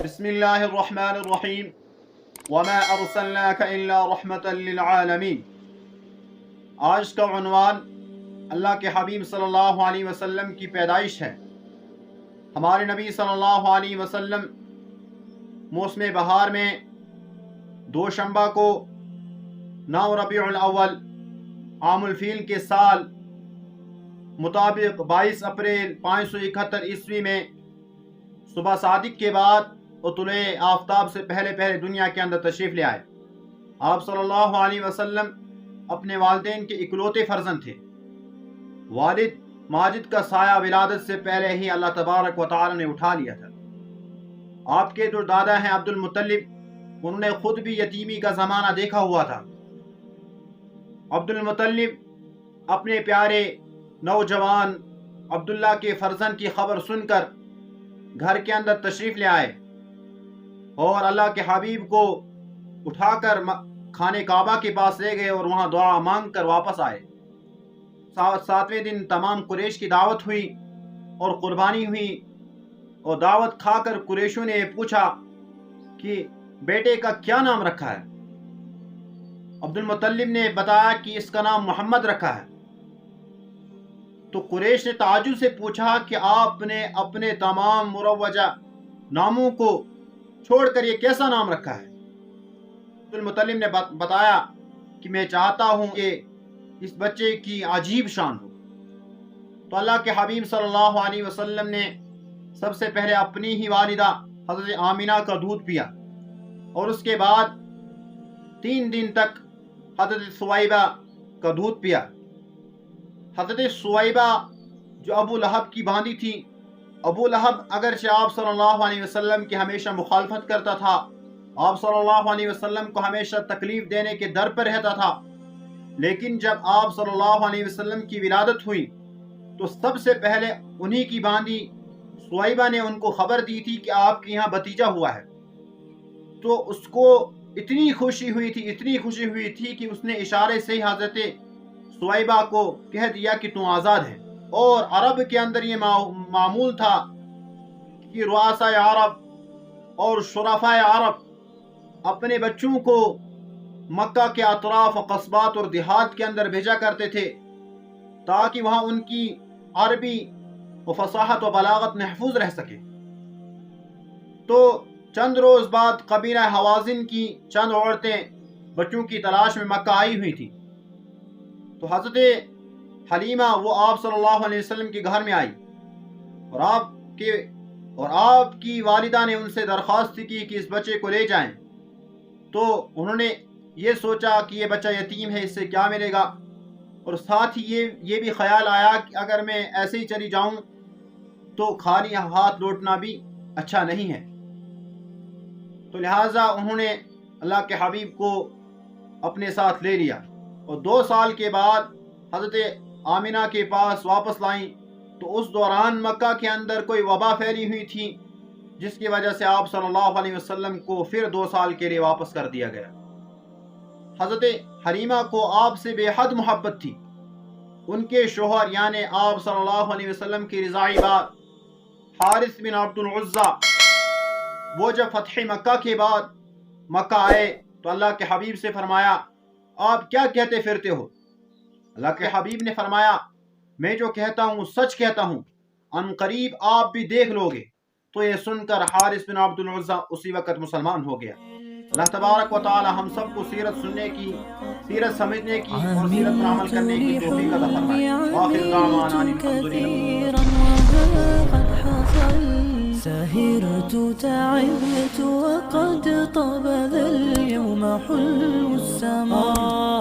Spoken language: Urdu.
بسم اللہ الرحمن الرحیم وما ارسلناک الا رحمتا للعالمین۔ آج کا عنوان اللہ کے حبیب صلی اللہ علیہ وسلم کی پیدائش ہے۔ ہمارے نبی صلی اللہ علیہ وسلم موسم بہار میں دوشنبہ کو 9 ربیع الاول عام الفیل کے سال مطابق 22 اپریل 571 عیسوی میں صبح صادق کے بعد طلوع آفتاب سے پہلے دنیا کے اندر تشریف لے آئے۔ آپ صلی اللہ علیہ وسلم اپنے والدین کے اکلوتے فرزند تھے۔ والد ماجد کا سایہ ولادت سے پہلے ہی اللہ تبارک و تعالی نے اٹھا لیا تھا۔ آپ کے جو دادا ہیں عبد المطلب، انہوں نے خود بھی یتیمی کا زمانہ دیکھا ہوا تھا۔ عبد المطلب اپنے پیارے نوجوان عبداللہ کے فرزند کی خبر سن کر گھر کے اندر تشریف لے آئے اور اللہ کے حبیب کو اٹھا کر خانے کعبہ کے پاس لے گئے اور وہاں دعا مانگ کر واپس آئے۔ 7ویں دن تمام قریش کی دعوت ہوئی اور قربانی ہوئی، اور دعوت کھا کر قریشوں نے پوچھا کہ بیٹے کا کیا نام رکھا ہے؟ عبد المطلب نے بتایا کہ اس کا نام محمد رکھا ہے۔ تو قریش نے تعجب سے پوچھا کہ آپ نے اپنے تمام مروجہ ناموں کو چھوڑ کر یہ کیسا نام رکھا ہے؟ عبد المطلب نے بتایا کہ میں چاہتا ہوں کہ اس بچے کی عجیب شان ہو۔ تو اللہ کے حبیب صلی اللہ علیہ وسلم نے سب سے پہلے اپنی ہی والدہ حضرت آمینہ کا دودھ پیا، اور اس کے بعد 3 دن تک حضرت سویبہ کا دودھ پیا۔ حضرت سویبہ جو ابو لہب کی باندی تھی، ابو لہب اگرچہ آپ صلی اللہ علیہ وسلم کی ہمیشہ مخالفت کرتا تھا، آپ صلی اللہ علیہ وسلم کو ہمیشہ تکلیف دینے کے در پر رہتا تھا، لیکن جب آپ صلی اللہ علیہ وسلم کی ولادت ہوئی تو سب سے پہلے انہی کی باندی سویبہ نے ان کو خبر دی تھی کہ آپ کے یہاں بھتیجا ہوا ہے۔ تو اس کو اتنی خوشی ہوئی تھی کہ اس نے اشارے سے ہی حضرت سویبہ کو کہہ دیا کہ تم آزاد ہے۔ اور عرب کے اندر یہ معمول تھا کہ رؤساء عرب اور شرفاء عرب اپنے بچوں کو مکہ کے اطراف قصبات اور دیہات کے اندر بھیجا کرتے تھے تاکہ وہاں ان کی عربی و فصاحت و بلاغت محفوظ رہ سکے۔ تو چند روز بعد قبیلہ حوازن کی چند عورتیں بچوں کی تلاش میں مکہ آئی ہوئی تھی۔ تو حضرت حلیمہ وہ آپ صلی اللہ علیہ وسلم کے گھر میں آئی، اور آپ کی والدہ نے ان سے درخواست کی کہ اس بچے کو لے جائیں۔ تو انہوں نے یہ سوچا کہ یہ بچہ یتیم ہے، اس سے کیا ملے گا، اور ساتھ ہی یہ بھی خیال آیا کہ اگر میں ایسے ہی چلی جاؤں تو خالی ہاتھ لوٹنا بھی اچھا نہیں ہے۔ تو لہٰذا انہوں نے اللہ کے حبیب کو اپنے ساتھ لے لیا، اور 2 سال کے بعد حضرت آمینہ کے پاس واپس لائیں۔ تو اس دوران مکہ کے اندر کوئی وبا پھیلی ہوئی تھی، جس کی وجہ سے آپ صلی اللہ علیہ وسلم کو پھر 2 سال کے لیے واپس کر دیا گیا۔ حضرت حلیمہ کو آپ سے بے حد محبت تھی۔ ان کے شوہر یعنی آپ صلی اللہ علیہ وسلم کی رضاعی باپ حارث بن عبد العزہ، وہ جب فتح مکہ کے بعد مکہ آئے تو اللہ کے حبیب سے فرمایا آپ کیا کہتے پھرتے ہو؟ اللہ کے حبیب نے فرمایا میں جو کہتا ہوں سچ کہتا ہوں، ان قریب آپ بھی دیکھ لو گے۔ تو یہ سن کر حارث بن عبد العزہ اسی وقت مسلمان ہو گیا۔ اللہ تبارک و تعالی ہم سب کو سیرت سننے کی، سیرت سمجھنے کی اور سیرت پر عمل کرنے کی توفیق عطا فرمائے۔ وآخر دعوانا ان الحمدللہ۔ سهرت تعبت وقد طاب ذا اليوم حلو السماء